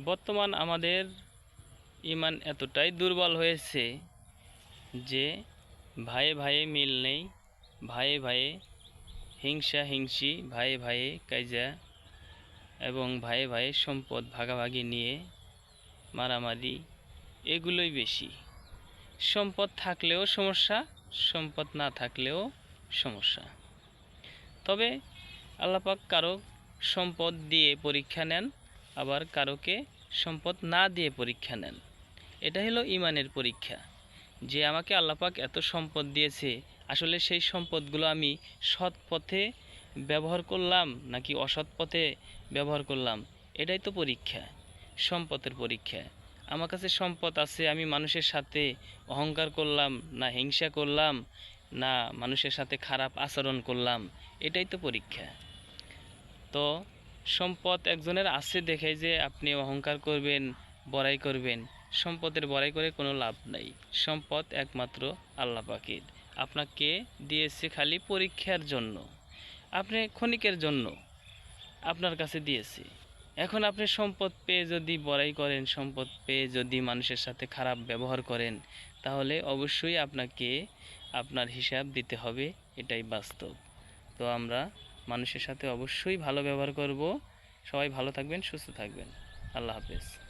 বর্তমান আমাদের ইমান এতটাই দুর্বল হয়েছে যে ভাইয়ে ভাইয়ে মিল নেই, ভাইয়ে ভাইয়ে হিংসা হিংসি, ভাইয়ে ভাইয়ে কাইজা এবং ভাইয়ে ভাইয়ে সম্পদ ভাগাভাগি নিয়ে মারামারি, এগুলোই বেশি। সম্পদ থাকলেও সমস্যা, সম্পদ না থাকলেও সমস্যা। তবে আল্লাপাক কারো সম্পদ দিয়ে পরীক্ষা নেন, আবার কারোকে সম্পদ না দিয়ে পরীক্ষা নেন। এটা হলো ইমানের পরীক্ষা, যে আমাকে আল্লাপাক এত সম্পদ দিয়েছে, আসলে সেই সম্পদগুলো আমি সৎ পথে ব্যবহার করলাম নাকি অসৎ পথে ব্যবহার করলাম, এটাই তো পরীক্ষা, সম্পদের পরীক্ষা। আমার কাছে সম্পদ আছে, আমি মানুষের সাথে অহংকার করলাম না হিংসা করলাম না মানুষের সাথে খারাপ আচরণ করলাম, এটাই তো পরীক্ষা। তো সম্পদ একজনের আছে দেখে যে আপনি অহংকার করবেন, বড়াই করবেন, সম্পদের বড়াই করে কোনো লাভ নাই। সম্পদ একমাত্র আল্লাহ পাকের, আপনাকে দিয়েছে খালি পরীক্ষার জন্য, আপনি ক্ষণিকের জন্য আপনার কাছে দিয়েছে। এখন আপনি সম্পদ পেয়ে যদি বড়াই করেন, সম্পদ পেয়ে যদি মানুষের সাথে খারাপ ব্যবহার করেন, তাহলে অবশ্যই আপনাকে আপনার হিসাব দিতে হবে, এটাই বাস্তব। তো আমরা মানুষের সাথে অবশ্যই ভালো ব্যবহার করব। সবাই ভালো থাকবেন, সুস্থ থাকবেন। আল্লাহ হাফেজ।